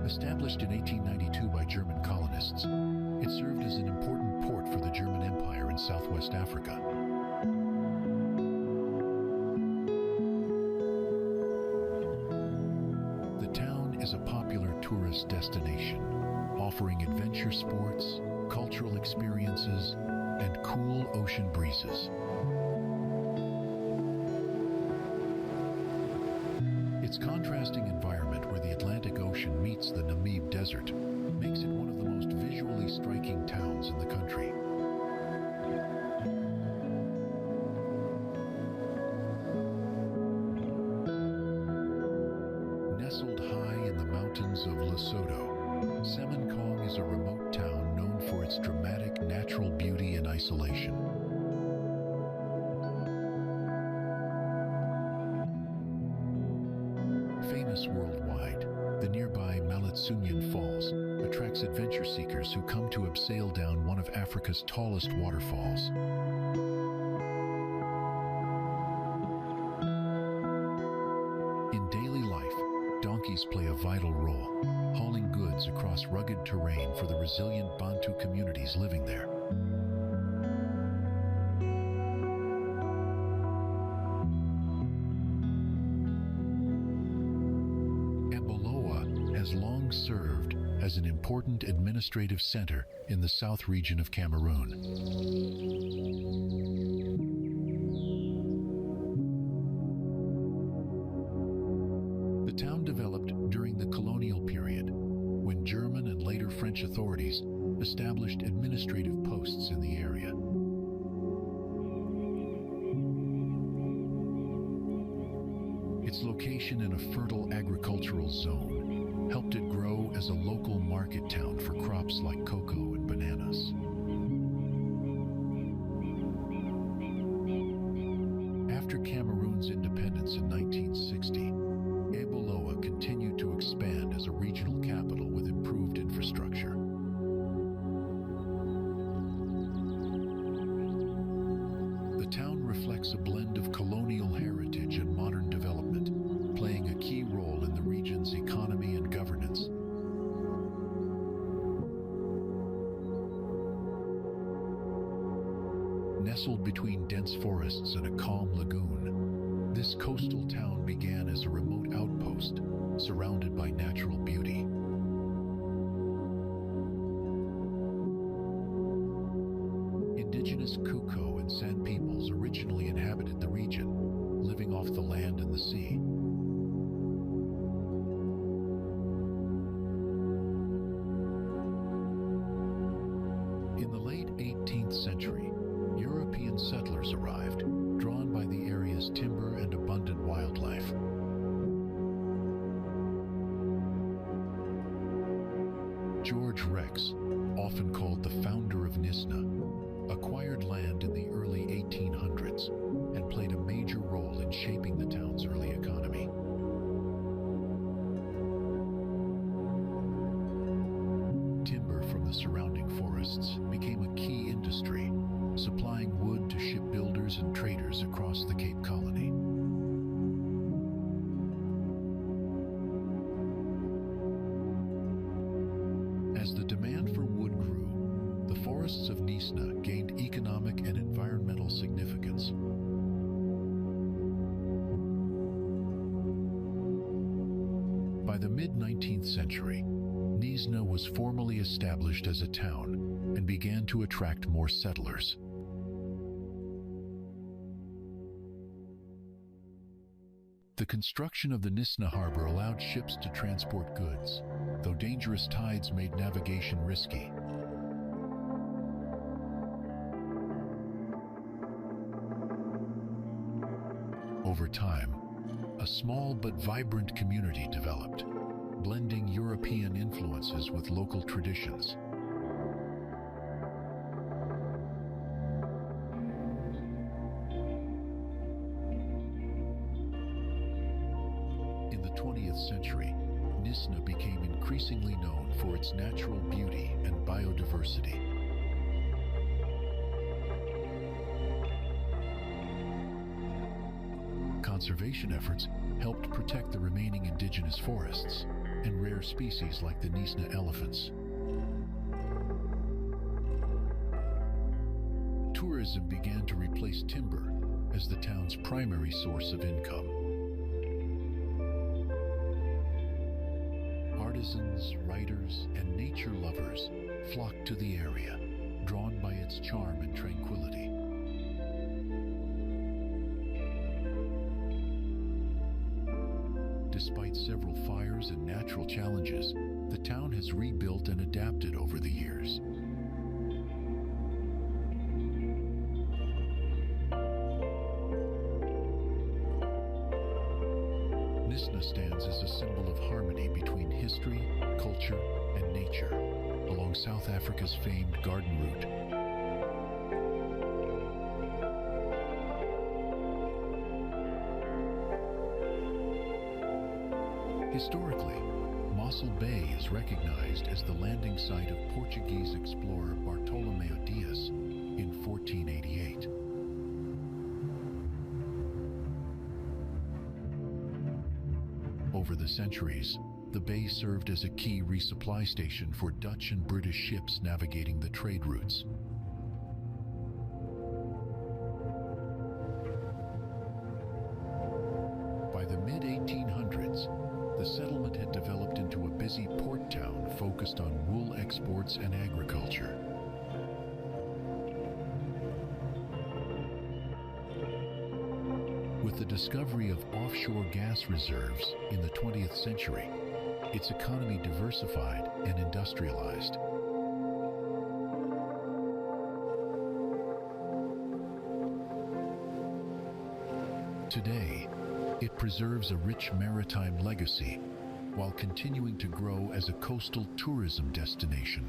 Established in 1892 by German colonists, it served as an important port for the German Empire in Southwest Africa. The town is a popular tourist destination, offering adventure sports, cultural experiences, and cool ocean breezes. Its contrasting environment where the Atlantic Ocean meets the Namib Desert makes it one of the most visually striking towns in the country. Nestled high in the mountains of Lushoto, Semenkong is a remote town known for its dramatic natural beauty and isolation. Famous worldwide, the nearby Malatsunyan Falls attracts adventure seekers who come to abseil down one of Africa's tallest waterfalls. In daily life, donkeys play a vital role, hauling goods across rugged terrain for the resilient Bantu communities living there. Has long served as an important administrative center in the south region of Cameroon. The town developed during the colonial period, when German and later French authorities established administrative posts in the area. Its location in a fertile agricultural zone helped it grow as a local market town for crops like cocoa and bananas. After Cameroon's independence in 1960, Eboloa continued to expand as a regional capital with improved infrastructure. The town reflects a blend of colonial heritage and modern development, playing a key role in the region's economy and governance. Nestled between dense forests and a calm lagoon, this coastal town began as a remote outpost, surrounded by natural beauty. Indigenous Kuko and San peoples originally inhabited the region, living off the land and the sea. In the late 18th century, European settlers arrived, drawn by the area's timber and abundant wildlife. George Rex, often called the founder of Nisna, acquired land in the early 1800s and played a major role in shaping the town's early economy. Timber from the surrounding forests became a key industry, supplying wood to shipbuilders and traders across the Cape Colony. As the demand for wood grew, the forests of Nisna gained economic and environmental significance. By the mid-19th century, Nisna was formally established as a town and began to attract more settlers. The construction of the Nisna harbor allowed ships to transport goods, though dangerous tides made navigation risky. Over time, a small but vibrant community developed, blending European influences with local traditions. In the 20th century, Nisna became increasingly known for its natural beauty and biodiversity. Conservation efforts helped protect the remaining indigenous forests and rare species like the Nisna elephants. Tourism began to replace timber as the town's primary source of income. Artisans, writers, and nature lovers flocked to the area, drawn by its charm and tranquility. Despite several fires and natural challenges, the town has rebuilt and adapted over the years. Nisna stands as a symbol of harmony between history, culture, and nature, along South Africa's famed garden route. Historically, Mossel Bay is recognized as the landing site of Portuguese explorer Bartolomeu Dias in 1488. Over the centuries, the bay served as a key resupply station for Dutch and British ships navigating the trade routes. By the mid-1800s, the settlement had developed into a busy port town focused on wool exports and agriculture. With the discovery of offshore gas reserves in the 20th century, its economy diversified and industrialized. Today, it preserves a rich maritime legacy while continuing to grow as a coastal tourism destination.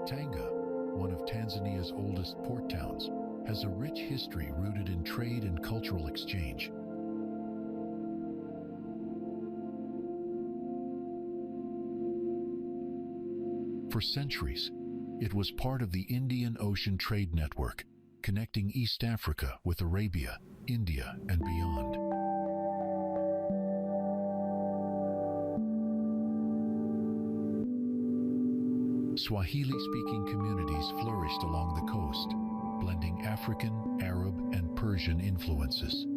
Tanga, one of Tanzania's oldest port towns, has a rich history rooted in trade and cultural exchange. For centuries, it was part of the Indian Ocean trade network, connecting East Africa with Arabia, India, and beyond. Swahili-speaking communities flourished along the coast, blending African, Arab, and Persian influences.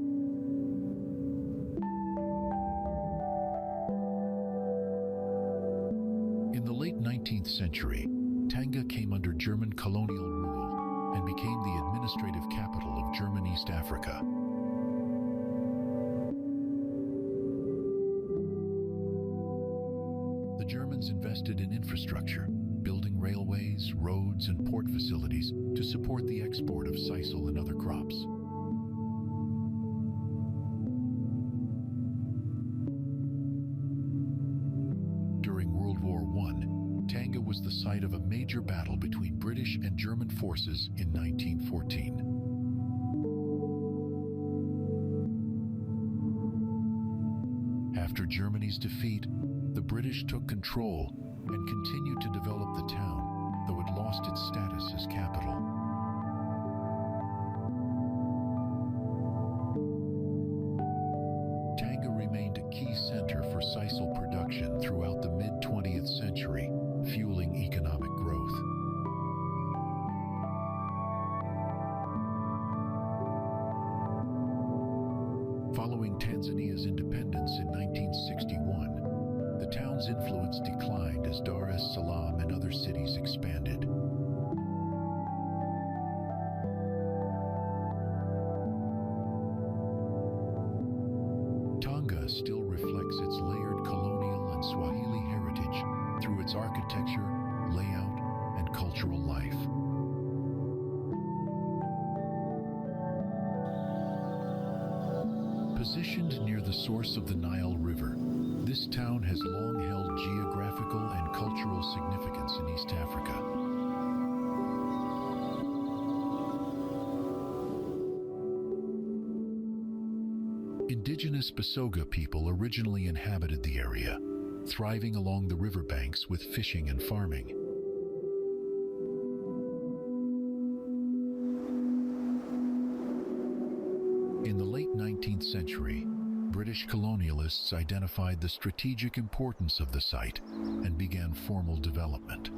In the late 19th century, Tanga came under German colonial rule and became the administrative capital of German East Africa. The Germans invested in infrastructure, building railways, roads, and port facilities to support the export of sisal and other crops. During World War I, Tanga was the site of a major battle between British and German forces in 1914. After Germany's defeat, the British took control and continued to develop the town, though it lost its status as capital. Tanga remained a key center for sisal production throughout the mid-20th century, fueling economic growth. Following Tanzania's independence in 1961, the town's influence declined as Dar es Salaam and other cities expanded. Tanga still reflects its layered colonial and Swahili heritage through its architecture, layout, and cultural life. Positioned near the source of the Nile River, this town has long held geographical and cultural significance in East Africa. Indigenous Basoga people originally inhabited the area, thriving along the riverbanks with fishing and farming. In the late 19th century, British colonialists identified the strategic importance of the site and began formal development.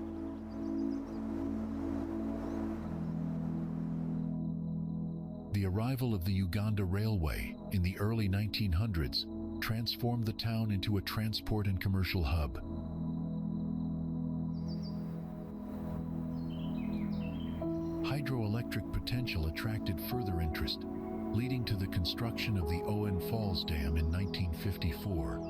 The arrival of the Uganda Railway in the early 1900s transformed the town into a transport and commercial hub. Hydroelectric potential attracted further interest, leading to the construction of the Owen Falls Dam in 1954.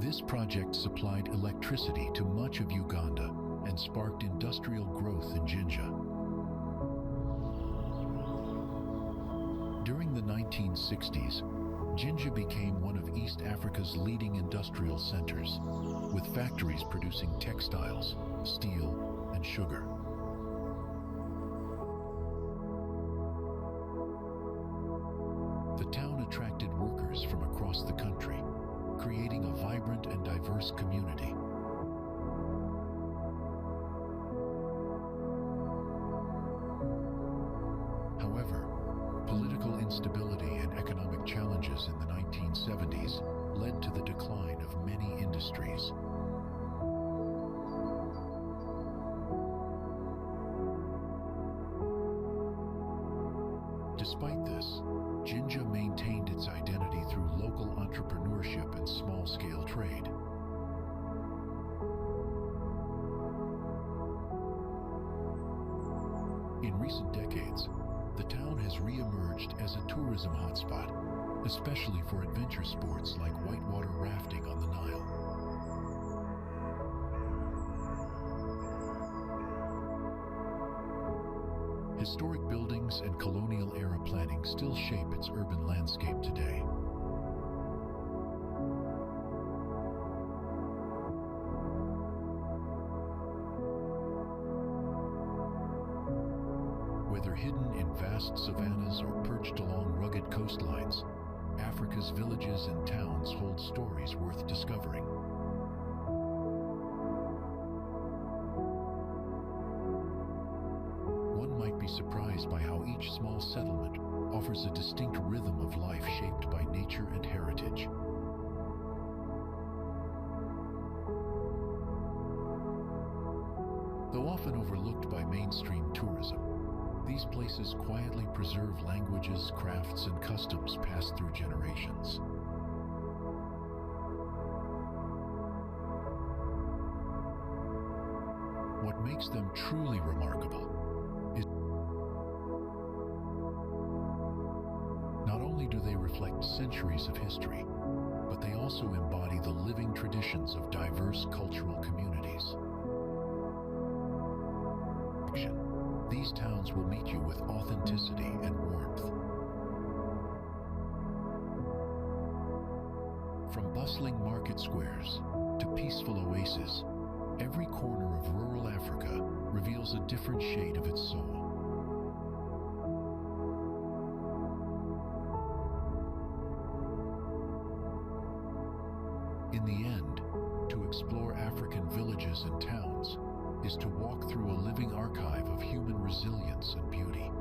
This project supplied electricity to much of Uganda and sparked industrial growth in Jinja. During the 1960s, Jinja became one of East Africa's leading industrial centers, with factories producing textiles, steel, and sugar. The town attracted workers from across the country, creating a vibrant and diverse community. However, political instability and economic challenges in the 1970s led to the decline of many industries. Despite this, Jinja maintained its identity through local entrepreneurship and small-scale trade. In recent decades, the town has re-emerged as a tourism hotspot, especially for adventure sports like whitewater rafting on the Nile. Historic buildings and colonial-era planning still shape its urban landscape today. Whether hidden in vast savannas or perched along rugged coastlines, Africa's villages and towns hold stories worth discovering. One might be surprised by how each small settlement offers a distinct rhythm of life shaped by nature and heritage. Though often overlooked by mainstream tourism, these places quietly preserve languages, crafts, and customs passed through generations. What makes them truly remarkable is not only do they reflect centuries of history, but they also embody the living traditions of diverse cultural communities. These towns will meet you with authenticity and warmth. From bustling market squares to peaceful oases, every corner of rural Africa reveals a different shade of its soul. In the end, to explore African villages and towns is to walk through a living archive of human resilience and beauty.